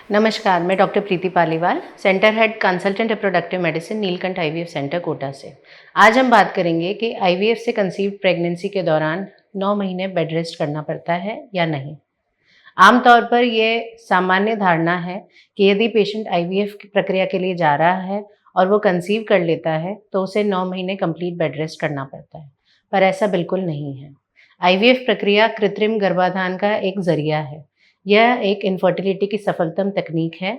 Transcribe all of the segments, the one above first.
नमस्कार, मैं doctor Preeti Paliwal, centre head consultant reproductive medicine Neelkanth IVF centre Kota से। आज हम बात करेंगे कि आईवीएफ से कंसीव्ड प्रेगनेंसी के दौरान 9 महीने बेड रेस्ट करना पड़ता है या नहीं। आमतौर पर ये सामान्य धारणा है कि यदि पेशेंट आईवीएफ की प्रक्रिया के लिए जा रहा है और वो कंसीव कर लेता है, तो उसे 9 महीने कंप्लीट बेड रेस्ट करना पड़ता है, पर ऐसा बिल्कुल नहीं है। आईवीएफ प्रक्रिया कृत्रिम गर्भाधान का एक ज़रिया है। यह एक इनफर्टिलिटी की सफलतम तकनीक है,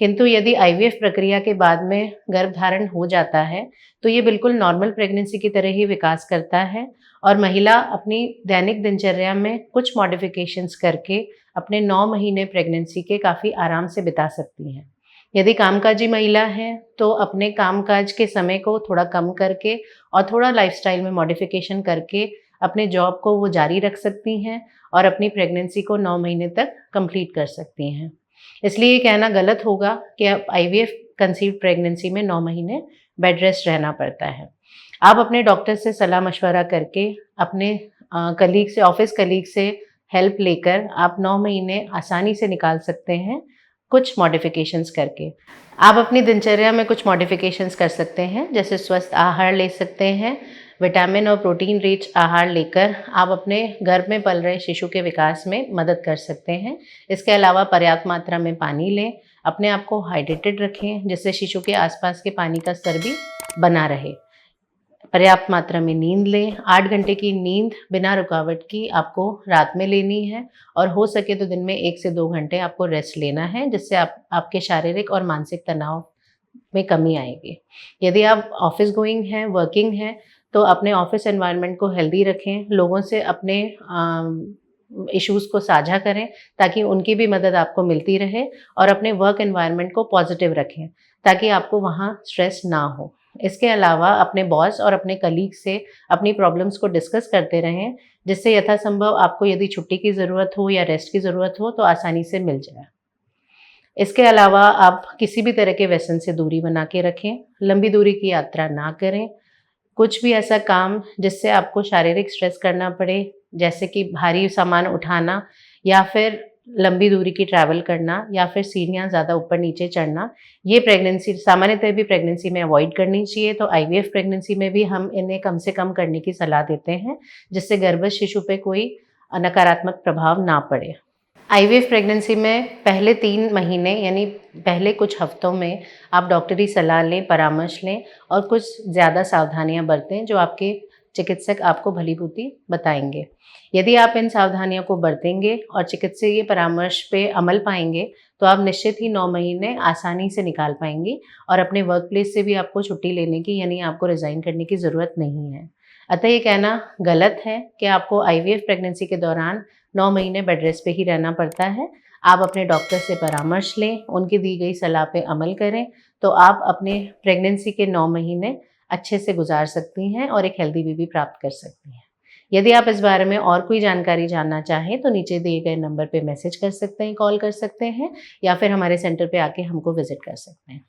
किंतु यदि आईवीएफ प्रक्रिया के बाद में गर्भधारण हो जाता है, तो ये बिल्कुल नॉर्मल प्रेगनेंसी की तरह ही विकास करता है और महिला अपनी दैनिक दिनचर्या में कुछ मॉडिफ़िकेशंस करके अपने 9 महीने प्रेगनेंसी के काफ़ी आराम से बिता सकती हैं। यदि कामकाजी महिला है, तो अपने कामकाज के समय को थोड़ा कम करके और थोड़ा लाइफ़स्टाइल में मॉडिफ़िकेशन करके अपने जॉब को वो जारी रख सकती हैं और अपनी प्रेगनेंसी को 9 महीने तक कंप्लीट कर सकती हैं। इसलिए ये कहना गलत होगा कि अब आईवीएफ कंसीव्ड प्रेगनेंसी में 9 महीने बेड रेस्ट रहना पड़ता है। आप अपने डॉक्टर से सलाह-मशवरा करके अपने कलीग से ऑफ़िस कलीग से हेल्प लेकर आप 9 महीने आसानी से निकाल सकते हैं, कुछ मॉडिफ़िकेशंस करके। आप अपनी दिनचर्या में कुछ मॉडिफ़िकेशंस कर सकते हैं, जैसे स्वस्थ आहार ले सकते हैं, विटामिन और प्रोटीन रिच आहार लेकर आप अपने गर्भ में पल रहे शिशु के विकास में मदद कर सकते हैं। इसके अलावा पर्याप्त मात्रा में पानी लें, अपने आप को हाइड्रेटेड रखें, जिससे शिशु के आसपास के पानी का स्तर भी बना रहे। पर्याप्त मात्रा में नींद लें, 8 घंटे की नींद बिना रुकावट की आपको रात में लेनी है और हो सके तो दिन में 1 से 2 घंटे आपको रेस्ट लेना है, जिससे आपके शारीरिक और मानसिक तनाव में कमी आएगी। यदि आप ऑफ़िस गोइंग हैं, वर्किंग हैं, तो अपने ऑफ़िस एनवायरनमेंट को हेल्दी रखें, लोगों से अपने इश्यूज़ को साझा करें ताकि उनकी भी मदद आपको मिलती रहे और अपने वर्क एनवायरनमेंट को पॉज़िटिव रखें ताकि आपको वहाँ स्ट्रेस ना हो। इसके अलावा अपने बॉस और अपने कलीग से अपनी प्रॉब्लम्स को डिस्कस करते रहें, जिससे यथासंभव आपको यदि छुट्टी की ज़रूरत हो या रेस्ट की ज़रूरत हो तो आसानी से मिल जाए। इसके अलावा आप किसी भी तरह के व्यसन से दूरी बना के रखें, लंबी दूरी की यात्रा ना करें, कुछ भी ऐसा काम जिससे आपको शारीरिक स्ट्रेस करना पड़े, जैसे कि भारी सामान उठाना या फिर लंबी दूरी की ट्रैवल करना या फिर सीढ़ियाँ ज़्यादा ऊपर-नीचे चढ़ना, ये प्रेगनेंसी सामान्यतः भी प्रेगनेंसी में अवॉइड करनी चाहिए। तो आईवीएफ प्रेगनेंसी में भी हम इन्हें कम से कम करने की सलाह देते हैं, जिससे गर्भस्थ शिशु पे कोई नकारात्मक प्रभाव ना पड़े। आईवीएफ प्रेगनेंसी में पहले 3 महीने यानी पहले कुछ हफ्तों में आप डॉक्टरी सलाह लें, परामर्श लें और कुछ ज़्यादा सावधानियाँ बरतें जो आपके चिकित्सक आपको भली-भाँति बताएँगे। यदि आप इन सावधानियों को बरतेंगे और चिकित्सकीय परामर्श पे अमल पाएँगे, तो आप निश्चित ही 9 महीने आसानी से निकाल पाएँगी और अपने वर्क प्लेस से भी आपको छुट्टी लेने की यानी आपको रिज़ाइन करने की ज़रूरत नहीं है। अतः ये कहना गलत है कि आपको आईवीएफ प्रेगनेंसी के दौरान 9 महीने बेड रेस्ट पे ही रहना पड़ता है। आप अपने डॉक्टर से परामर्श लें, उनकी दी गई सलाह पे अमल करें, तो आप अपने प्रेगनेंसी के 9 महीने अच्छे से गुज़ार सकती हैं और एक हेल्दी बेबी प्राप्त कर सकती हैं। यदि आप इस बारे में और कोई जानकारी जानना चाहें, तो नीचे दिए गए नंबर पे मैसेज कर सकते हैं, कॉल कर सकते हैं या फिर हमारे सेंटर पे आके हमको विज़िट कर सकते हैं।